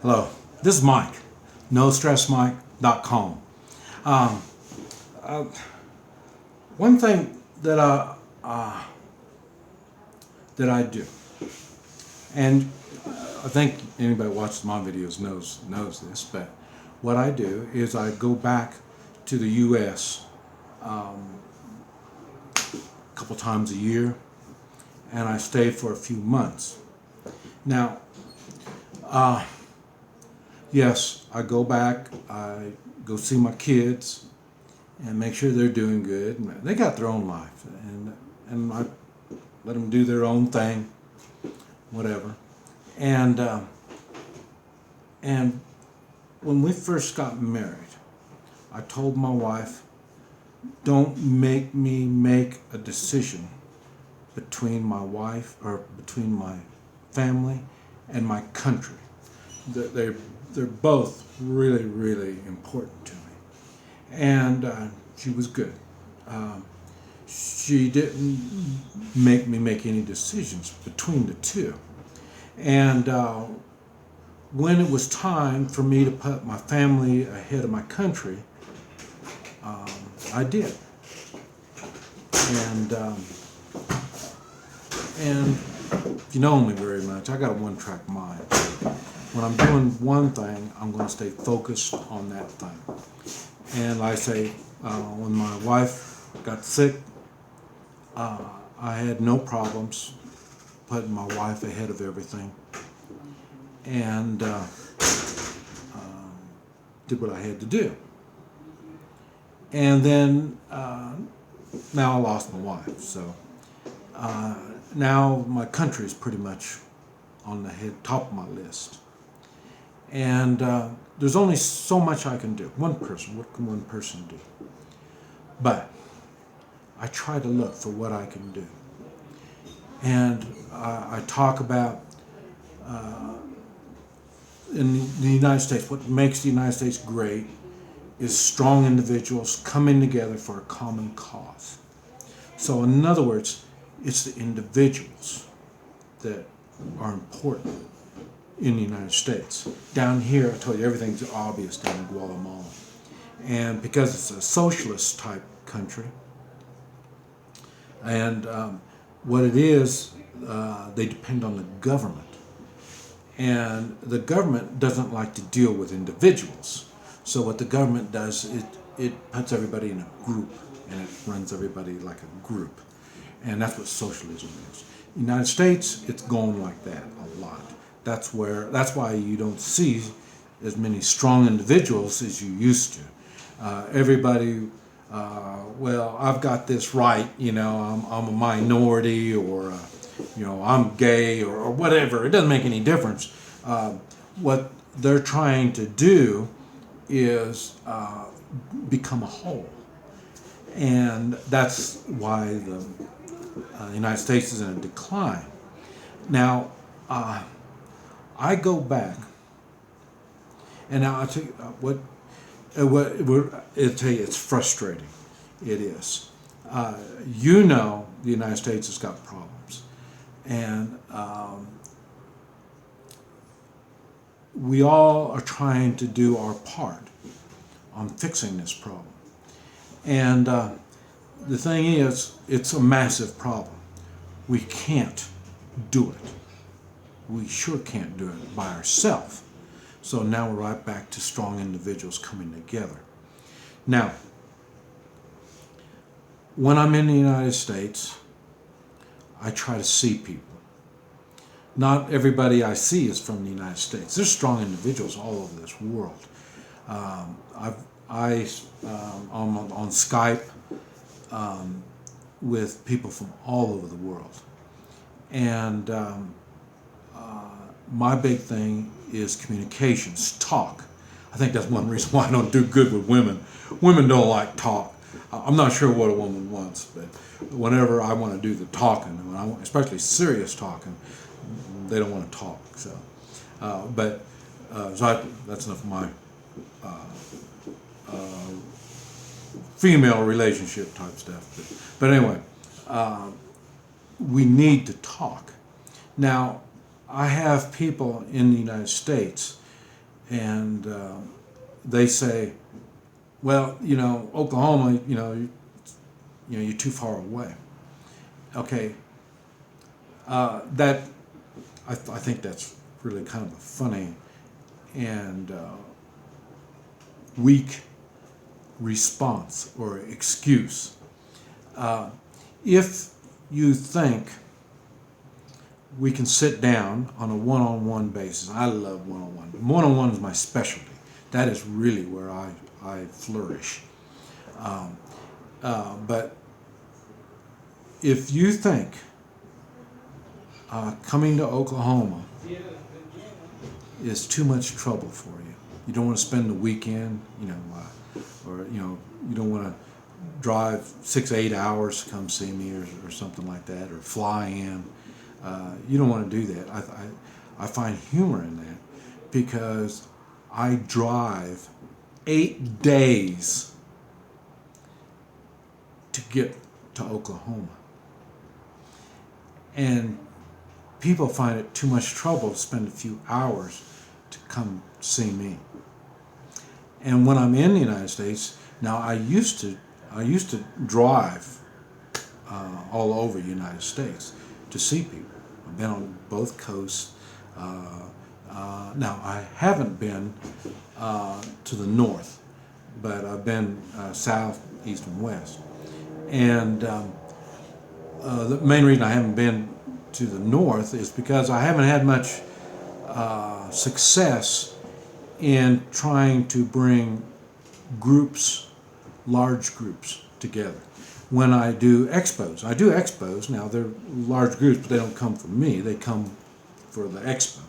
Hello, this is Mike, NoStressMike.com. Um, One thing that I do, and I think anybody who watches my videos knows this, but what I do is I go back to the U.S. A couple times a year, and I stay for a few months. Now, yes, I go back, I go see my kids and make sure they're doing good. They got their own life, and I let them do their own thing, whatever. And when we first got married, I told my wife, don't make me make a decision between my wife or between my family and my country. They're both really, really important to me. And she was good. She didn't make me make any decisions between the two. And when it was time for me to put my family ahead of my country, I did. And if you know me very much, I got a one-track mind. When I'm doing one thing, I'm going to stay focused on that thing. And like I say, when my wife got sick, I had no problems putting my wife ahead of everything, and did what I had to do. And then now I lost my wife, so now my country is pretty much on the top of my list. And there's only so much I can do. One person, what can one person do? But I try to look for what I can do. And I talk about, in the United States, what makes the United States great is strong individuals coming together for a common cause. So in other words, it's the individuals that are important in the United States. Down here, I told you, everything's obvious down in Guatemala. And because it's a socialist type country, and what it is, they depend on the government. And the government doesn't like to deal with individuals. So what the government does, it puts everybody in a group, and it runs everybody like a group. And that's what socialism is. In the United States, it's going like that a lot. That's why you don't see as many strong individuals as you used to. Everybody, well, I've got this right, I'm a minority, or I'm gay, or whatever. It doesn't make any difference. What they're trying to do is become a whole, and that's why the United States is in a decline. Now, I go back, and now I'll tell you it'll tell you it's frustrating. It is. The United States has got problems, and we all are trying to do our part on fixing this problem. And the thing is, it's a massive problem. We can't do it. We sure can't do it by ourselves. So now we're right back to strong individuals coming together. Now, when I'm in the United States, I try to see people. Not everybody I see is from the United States. There's strong individuals all over this world. I'm on Skype with people from all over the world. And my big thing is communications, talk. I think that's one reason why I don't do good with women. Women don't like talk. I'm not sure what a woman wants, but whenever I want to do the talking, especially serious talking, they don't want to talk. So, that's enough of my female relationship type stuff. But anyway, we need to talk. Now, I have people in the United States and they say, well, Oklahoma, you're too far away. Okay, that I think that's really kind of a funny and weak response or excuse. If you think we can sit down on a one-on-one basis, I love one-on-one. One-on-one is my specialty. That is really where I flourish. But if you think coming to Oklahoma is too much trouble for you, you don't want to spend the weekend, or you don't want to drive 6 8 hours to come see me or something like that, or fly in. You don't want to do that. I find humor in that because I drive 8 days to get to Oklahoma. And people find it too much trouble to spend a few hours to come see me. And when I'm in the United States, now I used to drive all over the United States to see people. I've been on both coasts. Now I haven't been to the north, but I've been south, east, and west. And the main reason I haven't been to the north is because I haven't had much success in trying to bring large groups together. When I do expos, now they're large groups, but they don't come from me, they come for the expo.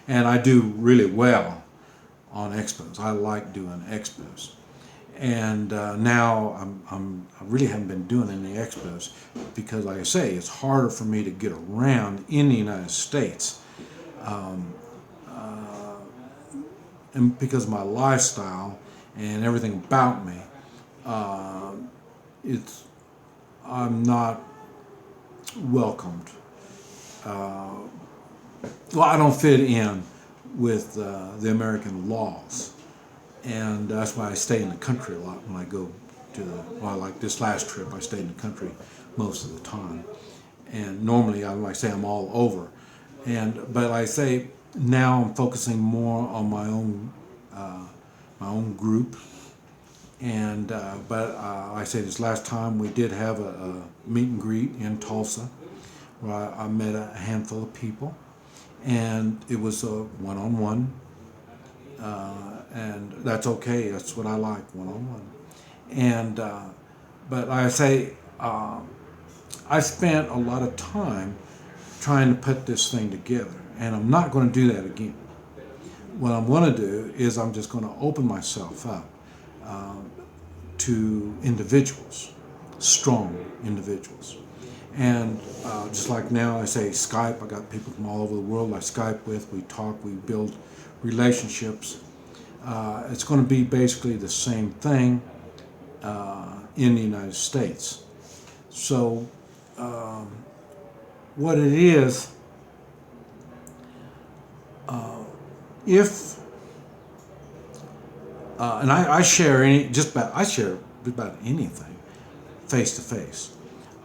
And I do really well on expos. I like doing expos. And now I really haven't been doing any expos because, like I say, it's harder for me to get around in the United States. And because of my lifestyle and everything about me, I'm not welcomed. I don't fit in with the American laws, and that's why I stay in the country a lot when I go to like this last trip, I stayed in the country most of the time. And normally, like I say, I'm all over. But like I say, now I'm focusing more on my own group. And like I say, this last time we did have a meet and greet in Tulsa, where I met a handful of people, and it was a one-on-one, and that's okay. That's what I like, one-on-one. And but like I say, I spent a lot of time trying to put this thing together, and I'm not going to do that again. What I'm going to do is I'm just going to open myself up to individuals, strong individuals. And just like now I say Skype, I got people from all over the world I Skype with, we talk, we build relationships. It's going to be basically the same thing in the United States. So what it is, if and I share just about anything face to face.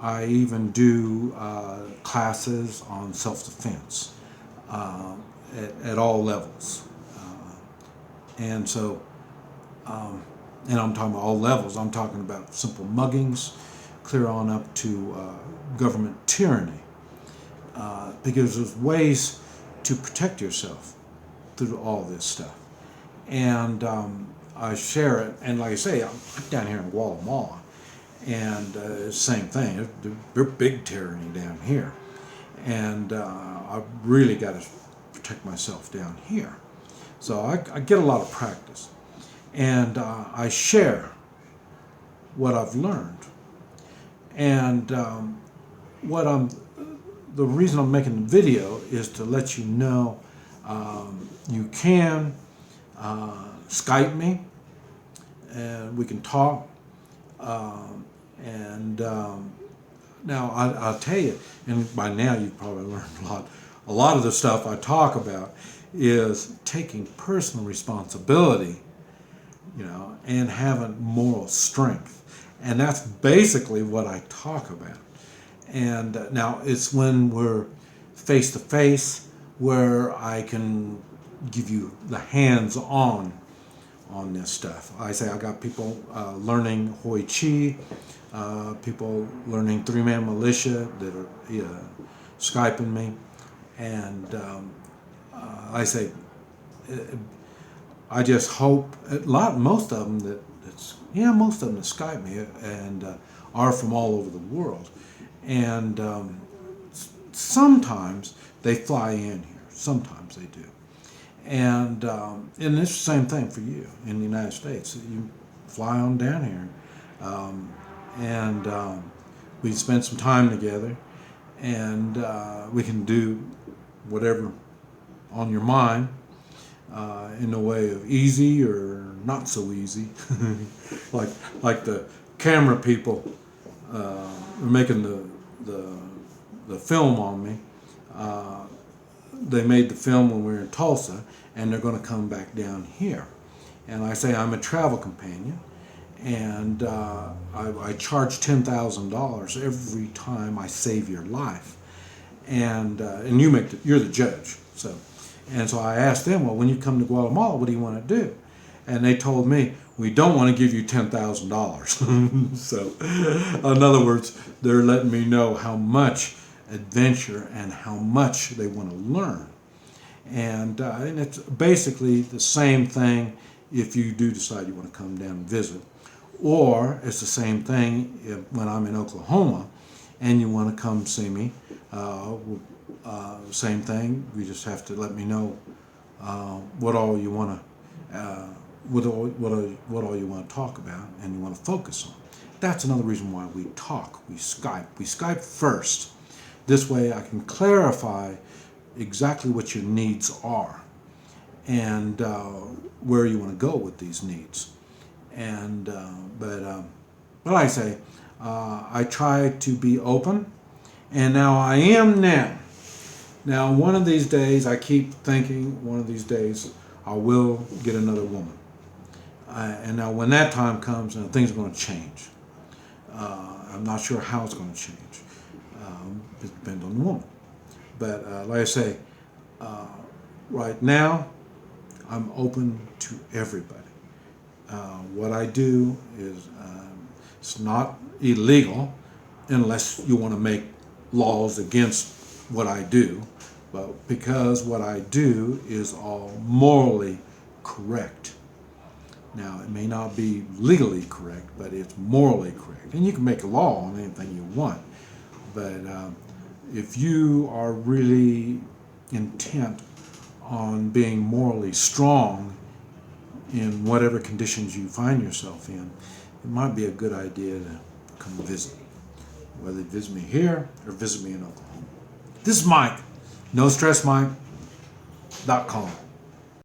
I even do classes on self-defense at all levels, and so and I'm talking about all levels. I'm talking about simple muggings, clear on up to government tyranny, because there's ways to protect yourself through all this stuff. And I share it, and like I say, I'm down here in Guatemala, and same thing. They're big tyranny down here, and I really got to protect myself down here. So I get a lot of practice, and I share what I've learned, and the reason I'm making the video is to let you know you can Skype me, and we can talk. Now I'll tell you, and by now you've probably learned a lot of the stuff I talk about is taking personal responsibility, and having moral strength. And that's basically what I talk about. And now it's when we're face to face where I can give you the hands-on on this stuff. I say I got people learning Hoi Chi, people learning three-man militia that are Skyping me, and I say I just hope most of them most of them that Skype me and are from all over the world, and sometimes they fly in here. Sometimes they do. And it's the same thing for you in the United States. You fly on down here, and we spend some time together, and we can do whatever on your mind in the way of easy or not so easy. like the camera people are making the film on me. They made the film when we were in Tulsa, and they're going to come back down here. And I say I'm a travel companion, and I charge $10,000 every time I save your life. And you're the judge. So I asked them, well, when you come to Guatemala, what do you want to do? And they told me, we don't want to give you $10,000. So, in other words, they're letting me know how much adventure and how much they want to learn. And it's basically the same thing if you do decide you want to come down and visit. Or it's the same thing when I'm in Oklahoma and you want to come see me. Same thing. You just have to let me know what all you want to what all you want to talk about and you want to focus on. That's another reason why we talk. We Skype. We Skype first. This way I can clarify exactly what your needs are and where you want to go with these needs. And but like I say, I try to be open, and now I am now. Now, one of these days, I keep thinking, one of these days, I will get another woman. And now when that time comes, things are going to change. I'm not sure how it's going to change. It depends on the woman. But like I say, right now, I'm open to everybody. What I do is it's not illegal unless you want to make laws against what I do, but because what I do is all morally correct. Now, it may not be legally correct, but it's morally correct. And you can make a law on anything you want. But if you are really intent on being morally strong in whatever conditions you find yourself in, it might be a good idea to come visit. Whether you visit me here or visit me in Oklahoma. This is Mike, NoStressMike.com.